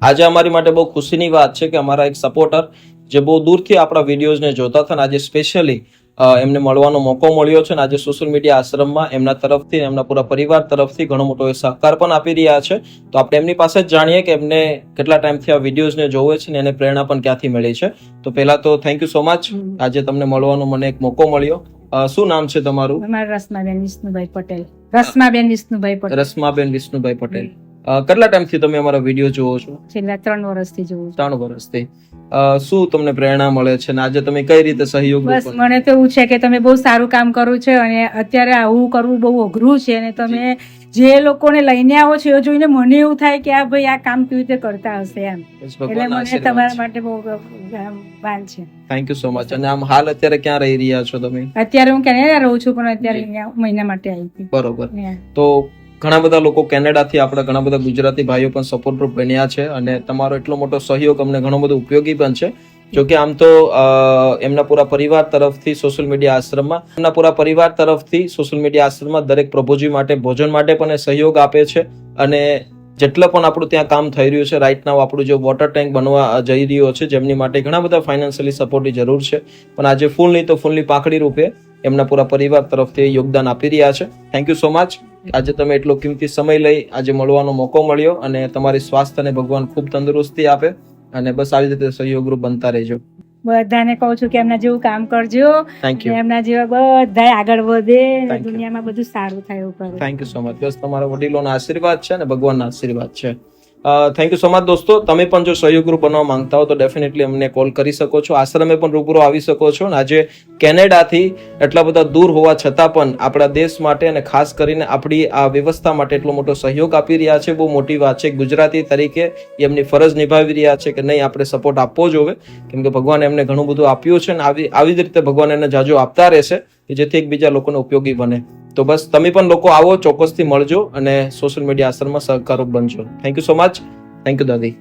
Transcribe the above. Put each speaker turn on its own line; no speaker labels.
આજે અમારી માટે બહુ ખુશીની વાત છે કે અમારા એક સપોર્ટર જે બહુ દૂરથી આપણા વિડીયોઝને જોતા હતા, આજે સ્પેશિયલી એમને મળવાનો મોકો મળ્યો છે અને આજે સોશિયલ મીડિયા આશ્રમમાં એમના તરફથી, એમના પૂરા પરિવાર તરફથી ઘણો મોટો સહકાર પણ આપી રહ્યા છે. તો આપણે એમની પાસે જ જાણીએ કે એમને કેટલા ટાઈમથી આ વિડીયોઝને જોવે છે ને એને પ્રેરણા પણ ક્યાંથી મળી છે. તો પહેલા તો થેન્ક યુ સો મચ, આજે તમને મળવાનો મને એક મોકો મળ્યો. શું નામ છે તમારું?
રસમાબેન વિષ્ણુભાઈ પટેલ. રસમાબેન વિષ્ણુભાઈ પટેલ.
રસમાબેન વિષ્ણુભાઈ પટેલ. કેટલા ટાઈમથી તમે અમારા વિડીયો જોવો છો?
છેલ્લા 3 વર્ષથી જોઉં છું.
3 વર્ષથી. શું તમને પ્રેરણા મળે છે અને આજે તમે કઈ રીતે સહયોગ
બસ મને તો એવું છે કે તમે બહુ સારું કામ કરો છો અને અત્યારે આવું કરવું બહુ અઘરું છે અને તમે જે લોકોને લઈને આવો છો એ જોઈને મને એવું થાય કે આ ભાઈ આ કામ કેવી રીતે કરતા હશે એમ, એટલે મને તમારા માટે બહુ માન છે.
Thank you so much. અને આમ હાલ અત્યારે ક્યાં રહી રહ્યા છો તમે?
અત્યારે હું કેનેડા રહું છું પણ અત્યારે અહીંયા મહિના માટે આવી હતી.
બરોબર. તો ઘણા બધા લોકો કેનેડાથી, આપણા ઘણા બધા ગુજરાતી ભાઈઓ પણ સપોર્ટરૂપ બન્યા છે અને તમારો એટલો મોટો સહયોગ અમને ઘણો બધો ઉપયોગી પણ છે. જો કે આમ તો એમના પૂરા પરિવાર તરફથી સોશિયલ મીડિયા આશ્રમમાં દરેક પ્રભુજી માટે ભોજન માટે પણ એ સહયોગ આપે છે અને જેટલા પણ આપણું ત્યાં કામ થઈ રહ્યું છે રાઈટ નાઉ, આપણું જે વોટર ટેન્ક બનવા જઈ રહ્યો છે જેમની માટે ઘણા બધા ફાઇનાન્શિયલી સપોર્ટની જરૂર છે, પણ આજે ફૂલ નહીં તો ફૂલની પાંખડી રૂપે એમના પૂરા પરિવાર તરફથી યોગદાન આપી રહ્યા છે. Thank you so much. આજે તમે એટલો કિંમતી સમય લઈ આજે મળવાનો મોકો મળ્યો અને તમારી સ્વાસ્થ્યને ભગવાન ખૂબ તંદુરસ્તી આપે અને બસ આવી રીતે સહયોગરૂપ બનતા રહેજો.
બધાને કહું છું કે એમના જેવું કામ કરજો.
Thank you.
એમના જેવા બધા આગળ વધે, દુનિયામાં બધું સારું થાય એવું કરે.
Thank you so much. બસ તમારા વડીલોના આશીર્વાદ છે અને ભગવાનના આશીર્વાદ છે. થેન્ક યુ સો મચ દોસ્તો. તમે પણ જો સહયોગરૂપ બનવા માંગતા હો તો ડેફિનેટલી અમને કોલ કરી શકો છો, આશ્રમે પણ રૂબરૂ આવી શકો છો. આજે કેનેડાથી એટલા બધા દૂર હોવા છતાં પણ આપણા દેશ માટે અને ખાસ કરીને આપણી આ વ્યવસ્થા માટે એટલો મોટો સહયોગ આપી રહ્યા છે. બહુ મોટી વાત છે. ગુજરાતી તરીકે એમની ફરજ નિભાવી રહ્યા છે કે નહીં, આપણે સપોર્ટ આપવો જોઈએ કેમ કે ભગવાન એમને ઘણું બધું આપ્યું છે અને આવી જ રીતે ભગવાન એને જાજો આપતા રહેશે કે જેથી એકબીજા લોકોને ઉપયોગી બને. તો બસ તમે પણ લોકો આવો, ચોક્કસથી મળજો અને સોશિયલ મીડિયા આશ્રમમાં સહકારરૂપ બનજો. Thank you so much. Thank you દાદી.